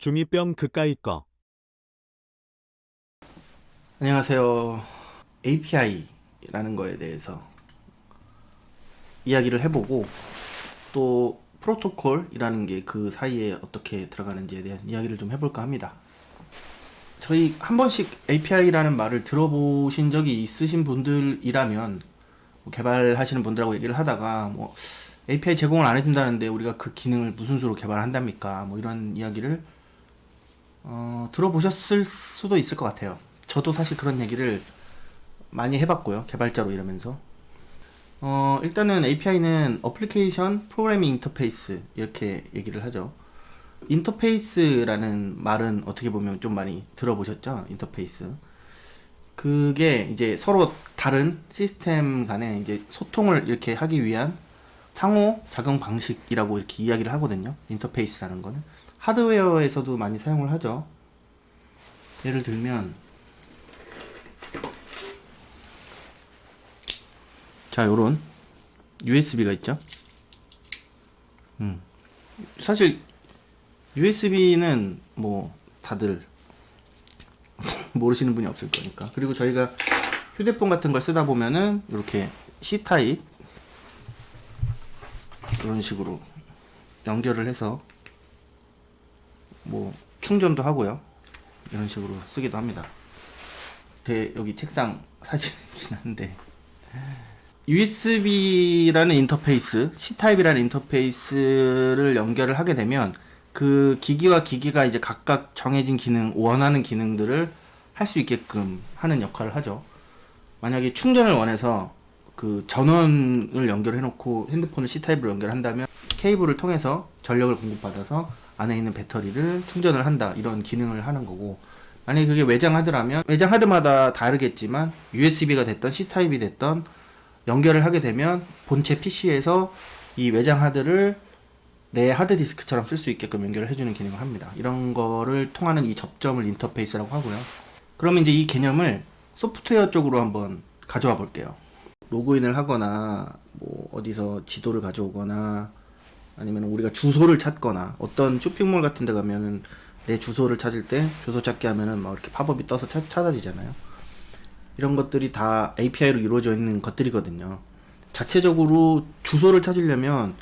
중2병 그까이 거. 안녕하세요. API라는 거에 대해서 이야기를 해보고 또 프로토콜이라는 게 그 사이에 어떻게 들어가는지에 대한 이야기를 좀 해볼까 합니다. 저희 한 번씩 API라는 말을 들어보신 적이 있으신 분들이라면 뭐 개발하시는 분들하고 얘기를 하다가 뭐 API 제공을 안 해준다는데 우리가 그 기능을 무슨 수로 개발한답니까? 뭐 이런 이야기를 들어보셨을 수도 있을 것 같아요. 저도 사실 그런 얘기를 많이 해봤고요. 개발자로 일하면서. 일단은 API는 어플리케이션 프로그래밍 인터페이스 이렇게 얘기를 하죠. 인터페이스라는 말은 어떻게 보면 좀 많이 들어보셨죠? 인터페이스. 그게 이제 서로 다른 시스템 간에 이제 소통을 이렇게 하기 위한 상호 작용 방식이라고 이렇게 이야기를 하거든요. 인터페이스라는 거는. 하드웨어에서도 많이 사용을 하죠. 예를 들면 자, 요런 USB가 있죠. 사실 USB는 뭐 다들 모르시는 분이 없을 거니까. 그리고 저희가 휴대폰 같은 걸 쓰다 보면은 이렇게 C 타입 이런 식으로 연결을 해서 뭐 충전도 하고요. 이런 식으로 쓰기도 합니다. 제 여기 책상 사진이긴 한데 USB라는 인터페이스, C타입이라는 인터페이스를 연결을 하게 되면 그 기기와 기기가 이제 각각 정해진 기능, 원하는 기능들을 할 수 있게끔 하는 역할을 하죠. 만약에 충전을 원해서 그 전원을 연결해 놓고 핸드폰을 C타입으로 연결한다면 케이블을 통해서 전력을 공급받아서 안에 있는 배터리를 충전을 한다. 이런 기능을 하는 거고, 만약에 그게 외장 하드라면 외장 하드마다 다르겠지만 USB가 됐던 C타입이 됐던 연결을 하게 되면 본체 PC에서 이 외장 하드를 내 하드디스크처럼 쓸 수 있게끔 연결을 해주는 기능을 합니다. 이런 거를 통하는 이 접점을 인터페이스라고 하고요. 그러면 이제 이 개념을 소프트웨어 쪽으로 한번 가져와 볼게요. 로그인을 하거나 뭐 어디서 지도를 가져오거나 아니면 우리가 주소를 찾거나 어떤 쇼핑몰 같은 데 가면은 내 주소를 찾을 때 주소 찾기 하면은 막 이렇게 팝업이 떠서 찾아지잖아요. 이런 것들이 다 API로 이루어져 있는 것들이거든요. 자체적으로 주소를 찾으려면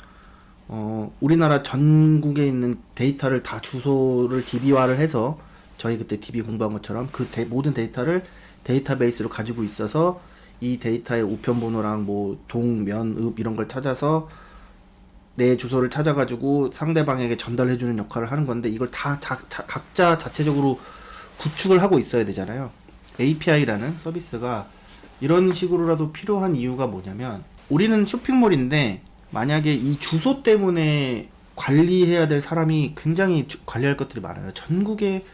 우리나라 전국에 있는 데이터를 다 주소를 DB화를 해서 저희 그때 DB 공부한 것처럼 그 모든 데이터를 데이터베이스로 가지고 있어서 이 데이터의 우편번호랑 뭐 동, 면, 읍 이런 걸 찾아서 내 주소를 찾아가지고 상대방에게 전달해주는 역할을 하는 건데 이걸 다 각자 자체적으로 구축을 하고 있어야 되잖아요. API라는 서비스가 이런 식으로라도 필요한 이유가 뭐냐면 우리는 쇼핑몰인데 만약에 이 주소 때문에 관리해야 될 사람이 굉장히 관리할 것들이 많아요. 전국에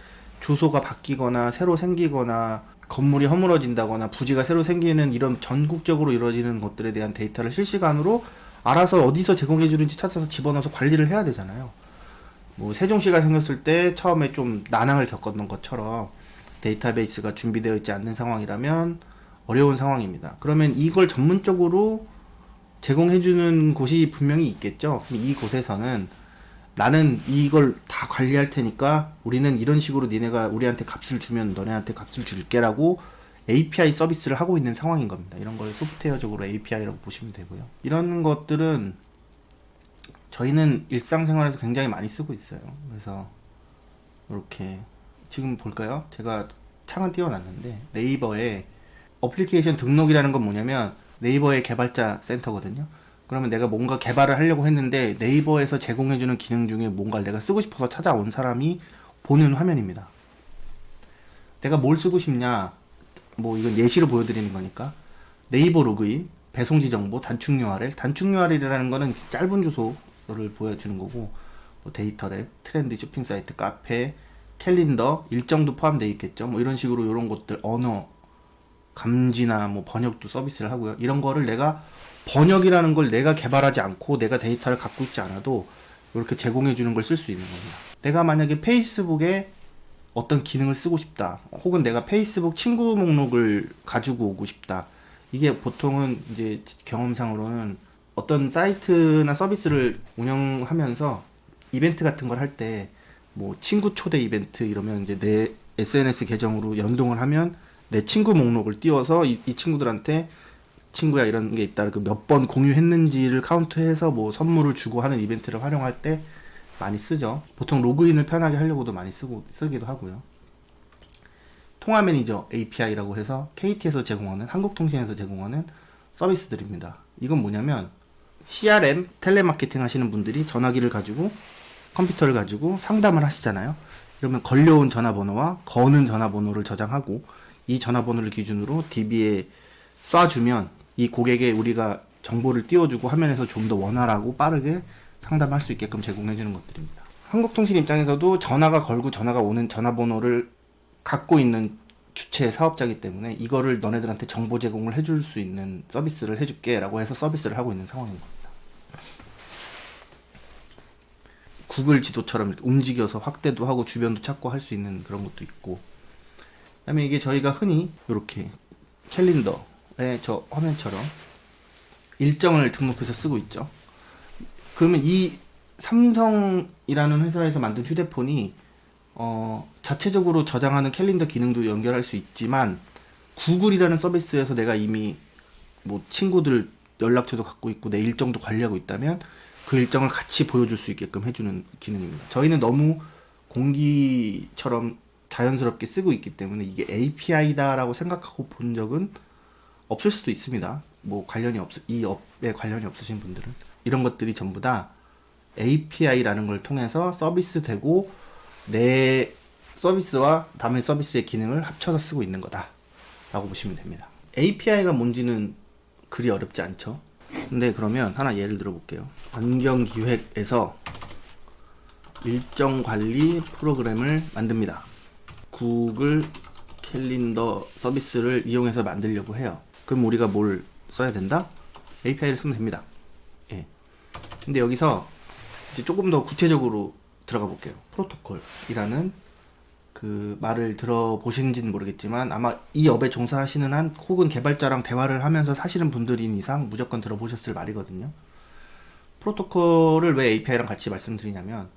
주소가 바뀌거나 새로 생기거나 건물이 허물어진다거나 부지가 새로 생기는 이런 전국적으로 이루어지는 것들에 대한 데이터를 실시간으로 알아서 어디서 제공해 주는지 찾아서 집어넣어서 관리를 해야 되잖아요. 뭐 세종시가 생겼을 때 처음에 좀 난항을 겪었던 것처럼 데이터베이스가 준비되어 있지 않는 상황이라면 어려운 상황입니다. 그러면 이걸 전문적으로 제공해주는 곳이 분명히 있겠죠. 이 곳에서는 나는 이걸 다 관리할 테니까 우리는 이런 식으로 니네가 우리한테 값을 주면 너네한테 값을 줄게라고 API 서비스를 하고 있는 상황인 겁니다. 이런 걸 소프트웨어적으로 API라고 보시면 되고요. 이런 것들은 저희는 일상생활에서 굉장히 많이 쓰고 있어요. 그래서 이렇게 지금 볼까요? 제가 창은 띄워놨는데 네이버에 어플리케이션 등록이라는 건 뭐냐면 네이버의 개발자 센터거든요. 그러면 내가 뭔가 개발을 하려고 했는데 네이버에서 제공해주는 기능 중에 뭔가를 내가 쓰고 싶어서 찾아온 사람이 보는 화면입니다. 내가 뭘 쓰고 싶냐, 뭐 이건 예시로 보여드리는 거니까 네이버 로그인, 배송지 정보, 단축 URL. 단축 URL이라는 거는 짧은 주소를 보여주는 거고, 뭐 데이터랩, 트렌드 쇼핑 사이트, 카페, 캘린더, 일정도 포함되어 있겠죠. 뭐 이런 식으로 이런 것들, 언어 감지나 뭐 번역도 서비스를 하고요. 이런 거를 내가 번역이라는 걸 내가 개발하지 않고 내가 데이터를 갖고 있지 않아도 이렇게 제공해 주는 걸 쓸 수 있는 겁니다. 내가 만약에 페이스북에 어떤 기능을 쓰고 싶다, 혹은 내가 페이스북 친구 목록을 가지고 오고 싶다. 이게 보통은 이제 경험상으로는 어떤 사이트나 서비스를 운영하면서 이벤트 같은 걸 할 때 뭐 친구 초대 이벤트 이러면 이제 내 SNS 계정으로 연동을 하면 내 친구 목록을 띄워서 이 친구들한테 친구야 이런 게 있다. 그 몇 번 공유했는지를 카운트해서 뭐 선물을 주고 하는 이벤트를 활용할 때 많이 쓰죠. 보통 로그인을 편하게 하려고도 많이 쓰기도 하고요. 통화 매니저 API라고 해서 KT에서 제공하는, 한국통신에서 제공하는 서비스들입니다. 이건 뭐냐면 CRM, 텔레마케팅 하시는 분들이 전화기를 가지고 컴퓨터를 가지고 상담을 하시잖아요. 그러면 걸려온 전화번호와 거는 전화번호를 저장하고 이 전화번호를 기준으로 DB에 쏴주면 이 고객에 우리가 정보를 띄워주고 화면에서 좀 더 원활하고 빠르게 상담할 수 있게끔 제공해주는 것들입니다. 한국통신 입장에서도 전화가 걸고 전화가 오는 전화번호를 갖고 있는 주체 사업자이기 때문에 이거를 너네들한테 정보 제공을 해줄 수 있는 서비스를 해줄게 라고 해서 서비스를 하고 있는 상황인 겁니다. 구글 지도처럼 이렇게 움직여서 확대도 하고 주변도 찾고 할 수 있는 그런 것도 있고, 그 다음에 이게 저희가 흔히 이렇게 캘린더에 저 화면처럼 일정을 등록해서 쓰고 있죠. 그러면 이 삼성이라는 회사에서 만든 휴대폰이 자체적으로 저장하는 캘린더 기능도 연결할 수 있지만 구글이라는 서비스에서 내가 이미 뭐 친구들 연락처도 갖고 있고 내 일정도 관리하고 있다면 그 일정을 같이 보여줄 수 있게끔 해주는 기능입니다. 저희는 너무 공기처럼 자연스럽게 쓰고 있기 때문에 이게 API다라고 생각하고 본 적은 없을 수도 있습니다. 뭐 이 업에 관련이 없으신 분들은 이런 것들이 전부 다 API라는 걸 통해서 서비스 되고 내 서비스와 다음의 서비스의 기능을 합쳐서 쓰고 있는 거다 라고 보시면 됩니다. API가 뭔지는 그리 어렵지 않죠. 근데 그러면 하나 예를 들어 볼게요. 환경기획에서 일정 관리 프로그램을 만듭니다. 구글 캘린더 서비스를 이용해서 만들려고 해요. 그럼 우리가 뭘 써야 된다? API를 쓰면 됩니다. 예. 근데 여기서 이제 조금 더 구체적으로 들어가 볼게요. 프로토콜이라는 그 말을 들어보신지는 모르겠지만 아마 이 업에 종사하시는 한 혹은 개발자랑 대화를 하면서 사시는 분들인 이상 무조건 들어보셨을 말이거든요. 프로토콜을 왜 API랑 같이 말씀드리냐면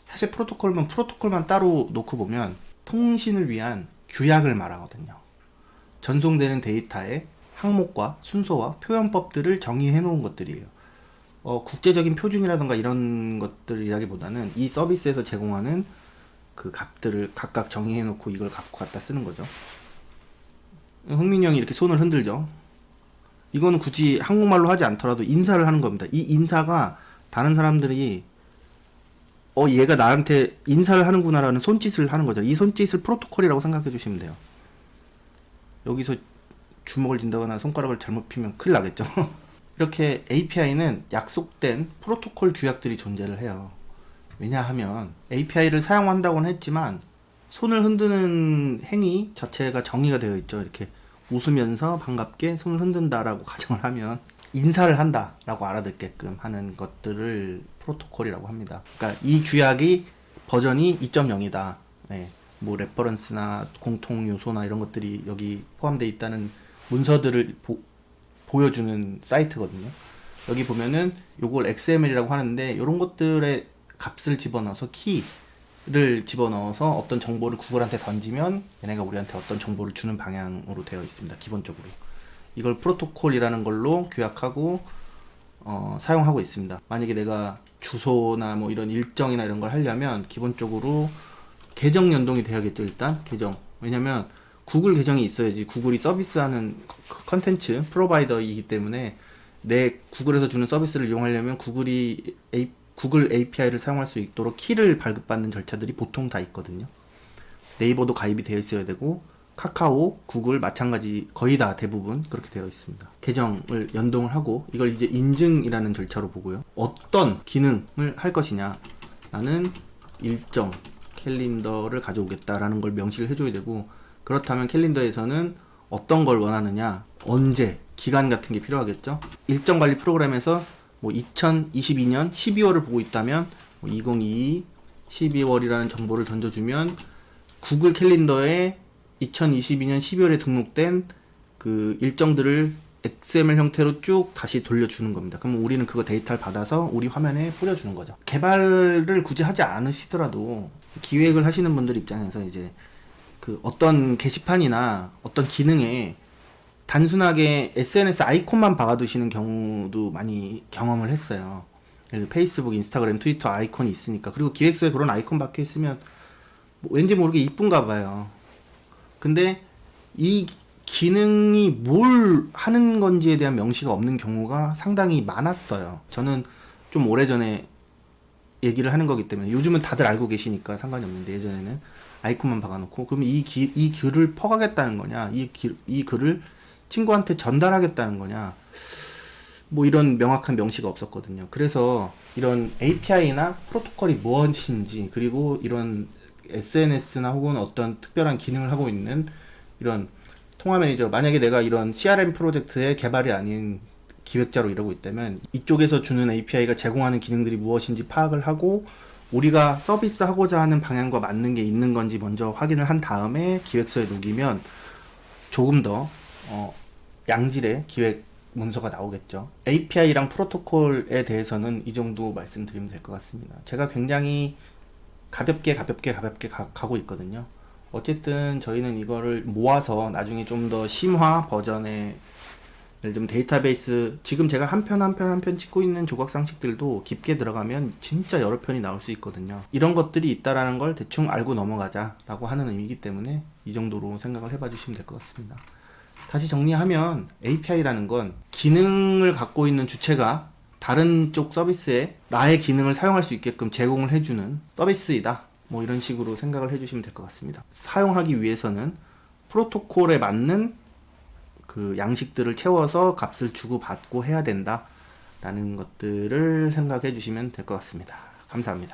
사실 프로토콜만 따로 놓고 보면 통신을 위한 규약을 말하거든요. 전송되는 데이터의 항목과 순서와 표현법들을 정의해 놓은 것들이에요. 국제적인 표준이라던가 이런 것들이라기보다는 이 서비스에서 제공하는 그 값들을 각각 정의해 놓고 이걸 갖고 갖다 쓰는 거죠. 흥민이 형이 이렇게 손을 흔들죠. 이거는 굳이 한국말로 하지 않더라도 인사를 하는 겁니다. 이 인사가 다른 사람들이 얘가 나한테 인사를 하는구나라는 손짓을 하는 거죠. 이 손짓을 프로토콜이라고 생각해 주시면 돼요. 여기서 주먹을 쥔다거나 손가락을 잘못 피면 큰일 나겠죠. 이렇게 API는 약속된 프로토콜 규약들이 존재를 해요. 왜냐하면 API를 사용한다고는 했지만 손을 흔드는 행위 자체가 정의가 되어 있죠. 이렇게 웃으면서 반갑게 손을 흔든다라고 가정을 하면 인사를 한다라고 알아듣게끔 하는 것들을 프로토콜이라고 합니다. 그러니까 이 규약이 버전이 2.0이다. 네. 뭐 레퍼런스나 공통 요소나 이런 것들이 여기 포함되어 있다는 문서들을 보여주는 사이트거든요. 여기 보면은 요걸 XML이라고 하는데 이런 것들의 값을 집어넣어서 키를 집어넣어서 어떤 정보를 구글한테 던지면 얘네가 우리한테 어떤 정보를 주는 방향으로 되어 있습니다. 기본적으로 이걸 프로토콜이라는 걸로 규약하고 사용하고 있습니다. 만약에 내가 주소나 뭐 이런 일정이나 이런 걸 하려면 기본적으로 계정 연동이 돼야겠죠. 일단 계정. 왜냐면 구글 계정이 있어야지 구글이 서비스하는 컨텐츠 프로바이더이기 때문에 내 구글에서 주는 서비스를 이용하려면 구글 API를 사용할 수 있도록 키를 발급받는 절차들이 보통 다 있거든요. 네이버도 가입이 되어 있어야 되고 카카오, 구글 마찬가지 거의 다 대부분 그렇게 되어 있습니다. 계정을 연동을 하고 이걸 이제 인증이라는 절차로 보고요. 어떤 기능을 할 것이냐, 나는 일정 캘린더를 가져오겠다라는 걸 명시를 해줘야 되고, 그렇다면 캘린더에서는 어떤 걸 원하느냐, 언제, 기간 같은 게 필요하겠죠. 일정 관리 프로그램에서 뭐 2022년 12월을 보고 있다면 뭐 2022 12월이라는 정보를 던져주면 구글 캘린더에 2022년 12월에 등록된 그 일정들을 XML 형태로 쭉 다시 돌려주는 겁니다. 그럼 우리는 그거 데이터를 받아서 우리 화면에 뿌려주는 거죠. 개발을 굳이 하지 않으시더라도 기획을 하시는 분들 입장에서 이제 그 어떤 게시판이나 어떤 기능에 단순하게 SNS 아이콘만 박아두시는 경우도 많이 경험을 했어요. 예를 들어 페이스북, 인스타그램, 트위터 아이콘이 있으니까. 그리고 기획서에 그런 아이콘 박혀 있으면 뭐 왠지 모르게 이쁜가 봐요. 근데 이 기능이 뭘 하는 건지에 대한 명시가 없는 경우가 상당히 많았어요. 저는 좀 오래전에 얘기를 하는 거기 때문에 요즘은 다들 알고 계시니까 상관이 없는데 예전에는 아이콘만 박아놓고 그럼 이 글을 퍼가겠다는 거냐, 이 글을 친구한테 전달하겠다는 거냐, 뭐 이런 명확한 명시가 없었거든요. 그래서 이런 API나 프로토콜이 무엇인지, 그리고 이런 SNS나 혹은 어떤 특별한 기능을 하고 있는 이런 통화 매니저, 만약에 내가 이런 CRM 프로젝트의 개발이 아닌 기획자로 일하고 있다면 이쪽에서 주는 API가 제공하는 기능들이 무엇인지 파악을 하고 우리가 서비스하고자 하는 방향과 맞는 게 있는 건지 먼저 확인을 한 다음에 기획서에 녹이면 조금 더 양질의 기획 문서가 나오겠죠. API랑 프로토콜에 대해서는 이 정도 말씀드리면 될 것 같습니다. 제가 굉장히 가볍게 가고 있거든요. 어쨌든 저희는 이거를 모아서 나중에 좀 더 심화 버전의, 예를 들면 데이터베이스, 지금 제가 한 편 찍고 있는 조각상식들도 깊게 들어가면 진짜 여러 편이 나올 수 있거든요. 이런 것들이 있다라는 걸 대충 알고 넘어가자라고 하는 의미이기 때문에 이 정도로 생각을 해봐 주시면 될 것 같습니다. 다시 정리하면 API라는 건 기능을 갖고 있는 주체가 다른 쪽 서비스에 나의 기능을 사용할 수 있게끔 제공을 해주는 서비스이다. 뭐 이런 식으로 생각을 해주시면 될 것 같습니다. 사용하기 위해서는 프로토콜에 맞는 그 양식들을 채워서 값을 주고 받고 해야 된다 라는 것들을 생각해 주시면 될 것 같습니다. 감사합니다.